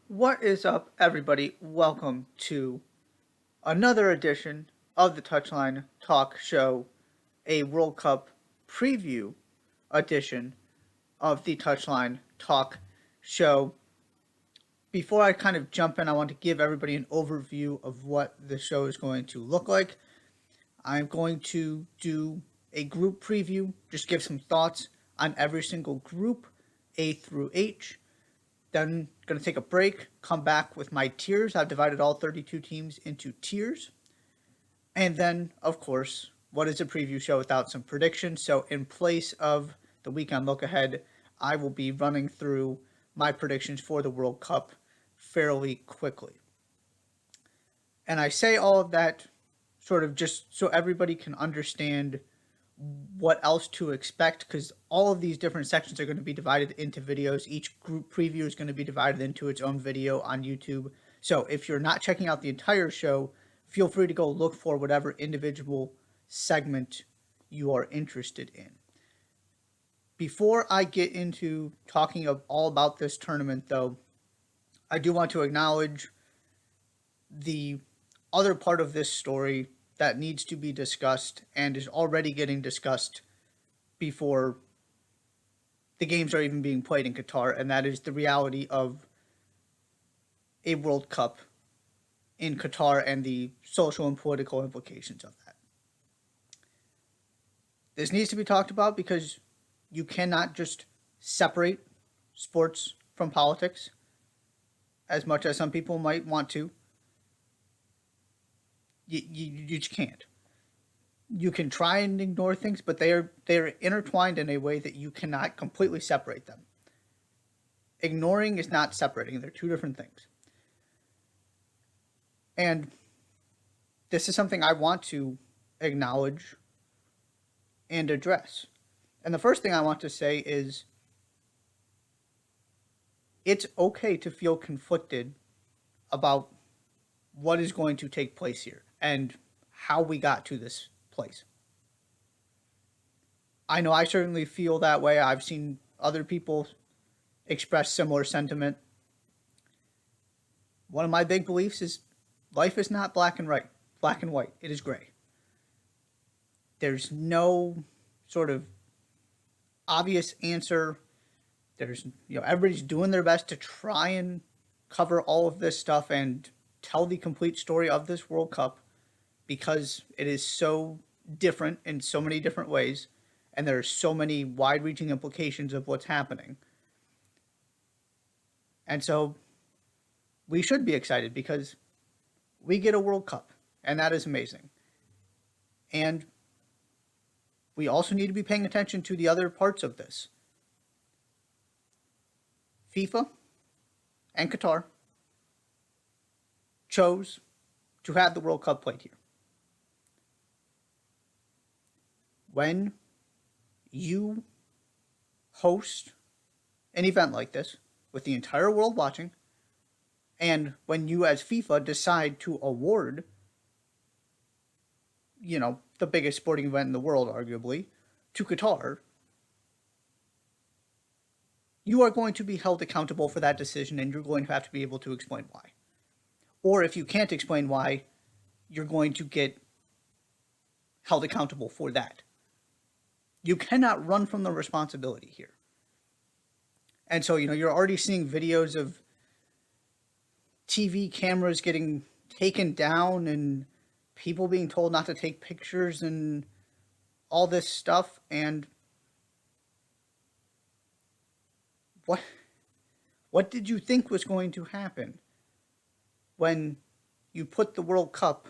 What is up, everybody? Welcome to another edition of the Touchline Talk Show, a World Cup preview edition of the Touchline Talk Show. Before I kind of jump in, I want to give everybody an overview of what the show is going to look like. I'm going to do a group preview, just give some thoughts on every single group, A through H. Then going to take a break, come back with my tiers. I've divided all 32 teams into tiers. And then, of course, what is a preview show without some predictions? So in place of the weekend look ahead, I will be running through my predictions for the World Cup fairly quickly. And I say all of that sort of just so everybody can understand what else to expect, because all of these different sections are going to be divided into videos. Each group preview is going to be divided into its own video on YouTube. So if you're not checking out the entire show, feel free to go look for whatever individual segment you are interested in. Before I get into talking all about this tournament, though, I do want to acknowledge the other part of this story that needs to be discussed and is already getting discussed before the games are even being played in Qatar, and that is the reality of a World Cup in Qatar and the social and political implications of that. This needs to be talked about because you cannot just separate sports from politics as much as some people might want to. You just can't. You can try and ignore things, but they're intertwined in a way that you cannot completely separate them. Ignoring is not separating. They're two different things. And this is something I want to acknowledge and address. And the first thing I want to say is it's okay to feel conflicted about what is going to take place here and how we got to this place. I know I certainly feel that way. I've seen other people express similar sentiment. One of my big beliefs is life is not black and white. It is gray. There's no sort of obvious answer. There's, everybody's doing their best to try and cover all of this stuff and tell the complete story of this World Cup because it is so different in so many different ways and there are so many wide-reaching implications of what's happening. And so we should be excited because we get a World Cup, and that is amazing. And we also need to be paying attention to the other parts of this. FIFA and Qatar chose to have the World Cup played here. When you host an event like this with the entire world watching, and when you as FIFA decide to award, the biggest sporting event in the world, arguably, to Qatar, you are going to be held accountable for that decision and you're going to have to be able to explain why. Or if you can't explain why, you're going to get held accountable for that. You cannot run from the responsibility here. And so, you're already seeing videos of TV cameras getting taken down and people being told not to take pictures and all this stuff. And what did you think was going to happen when you put the World Cup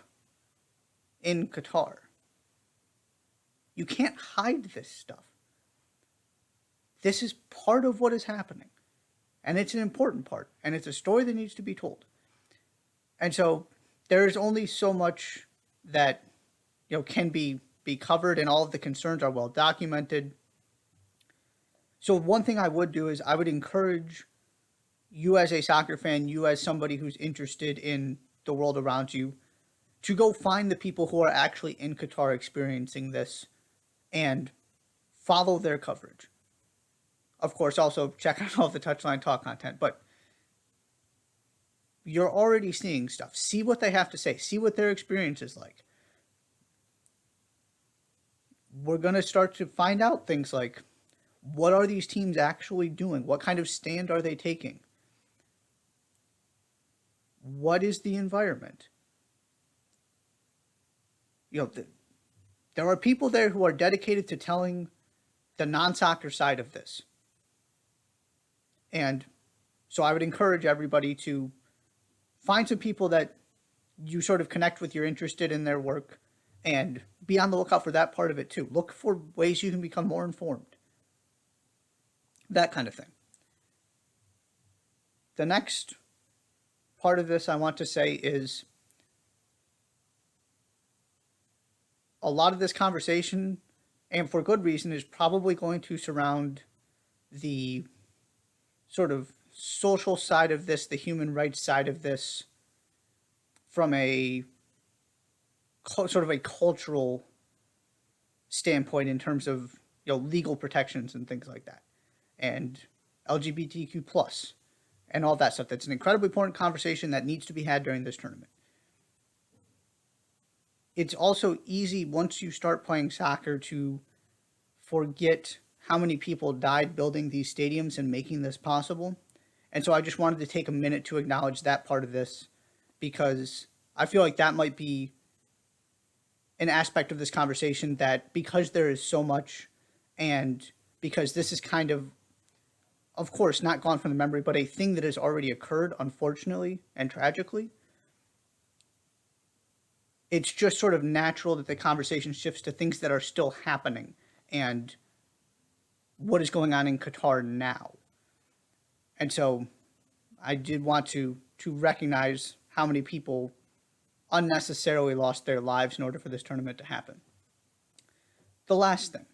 in Qatar? You can't hide this stuff. This is part of what is happening. And it's an important part. And it's a story that needs to be told. And so there's only so much that can be covered, and all of the concerns are well documented. So one thing I would do is I would encourage you as a soccer fan, you as somebody who's interested in the world around you, to go find the people who are actually in Qatar experiencing this and follow their coverage. Of course, also check out all the Touchline Talk content, but you're already seeing stuff. See what they have to say. See what their experience is like. We're going to start to find out things like, what are these teams actually doing? What kind of stand are they taking? What is the environment? There are people there who are dedicated to telling the non-soccer side of this. And so I would encourage everybody to find some people that you sort of connect with, you're interested in their work, and be on the lookout for that part of it too. Look for ways you can become more informed. That kind of thing. The next part of this I want to say is a lot of this conversation, and for good reason, is probably going to surround the sort of social side of this, the human rights side of this, from a sort of a cultural standpoint in terms of legal protections and things like that, and LGBTQ plus and all that stuff. That's an incredibly important conversation that needs to be had during this tournament. It's also easy once you start playing soccer to forget how many people died building these stadiums and making this possible. And so I just wanted to take a minute to acknowledge that part of this, because I feel like that might be an aspect of this conversation that, because there is so much, and because this is kind of course, not gone from the memory, but a thing that has already occurred, unfortunately and tragically, it's just sort of natural that the conversation shifts to things that are still happening and what is going on in Qatar now. And so I did want to recognize how many people unnecessarily lost their lives in order for this tournament to happen. The last thing.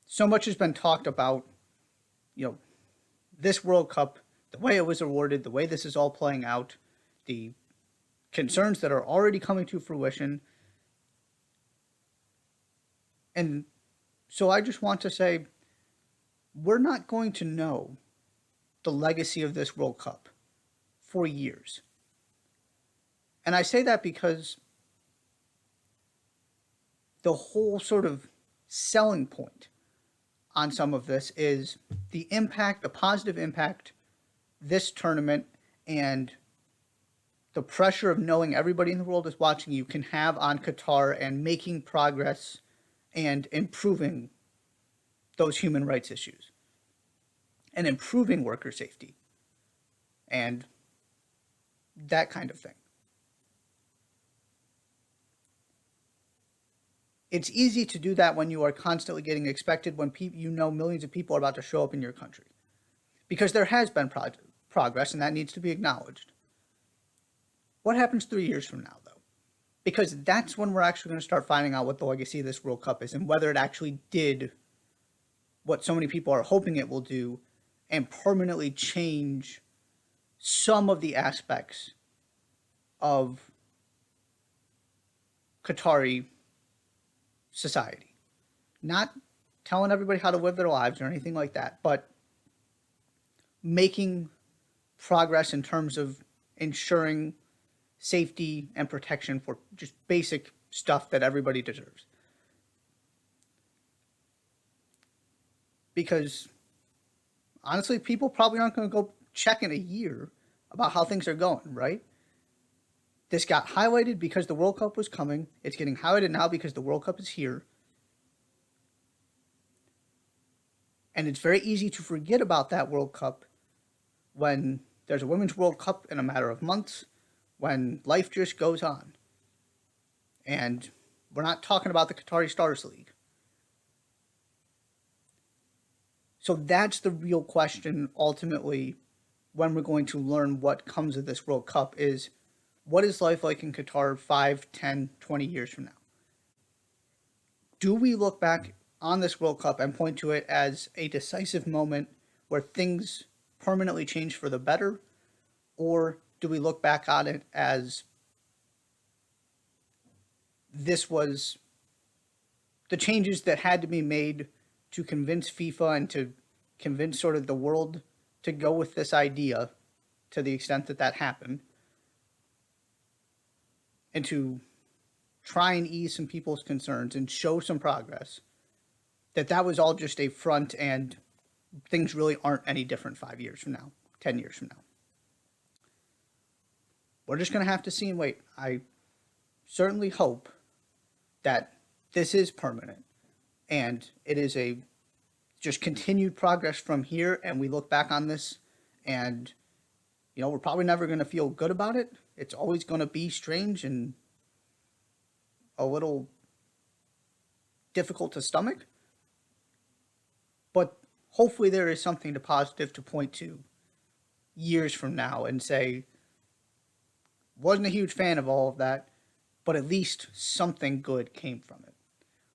So much has been talked about, this World Cup, the way it was awarded, the way this is all playing out, the concerns that are already coming to fruition. And so I just want to say, we're not going to know the legacy of this World Cup for years. And I say that because the whole sort of selling point on some of this is the impact, the positive impact this tournament and the pressure of knowing everybody in the world is watching you can have on Qatar and making progress and improving those human rights issues and improving worker safety and that kind of thing. It's easy to do that when you are constantly getting expected, when millions of people are about to show up in your country, because there has been progress and that needs to be acknowledged. What happens 3 years from now, though? Because that's when we're actually going to start finding out what the legacy of this World Cup is and whether it actually did what so many people are hoping it will do and permanently change some of the aspects of Qatari society. Not telling everybody how to live their lives or anything like that, but making progress in terms of ensuring safety and protection for just basic stuff that everybody deserves. Because honestly, people probably aren't going to go check in a year about how things are going, right? This got highlighted because the World Cup was coming. It's getting highlighted now because the World Cup is here. And it's very easy to forget about that World Cup when there's a Women's World Cup in a matter of months, when life just goes on. And we're not talking about the Qatari Stars League. So that's the real question, ultimately, when we're going to learn what comes of this World Cup is, what is life like in Qatar 5, 10, 20 years from now? Do we look back on this World Cup and point to it as a decisive moment where things permanently change for the better? Or do we look back on it as this was the changes that had to be made to convince FIFA and to convince sort of the world to go with this idea, to the extent that that happened, and to try and ease some people's concerns and show some progress, that was all just a front and things really aren't any different 5 years from now, 10 years from now. We're just going to have to see and wait. I certainly hope that this is permanent and it is a just continued progress from here, and we look back on this and we're probably never going to feel good about it. It's always going to be strange and a little difficult to stomach, but hopefully there is something to positive to point to years from now and say, wasn't a huge fan of all of that, but at least something good came from it.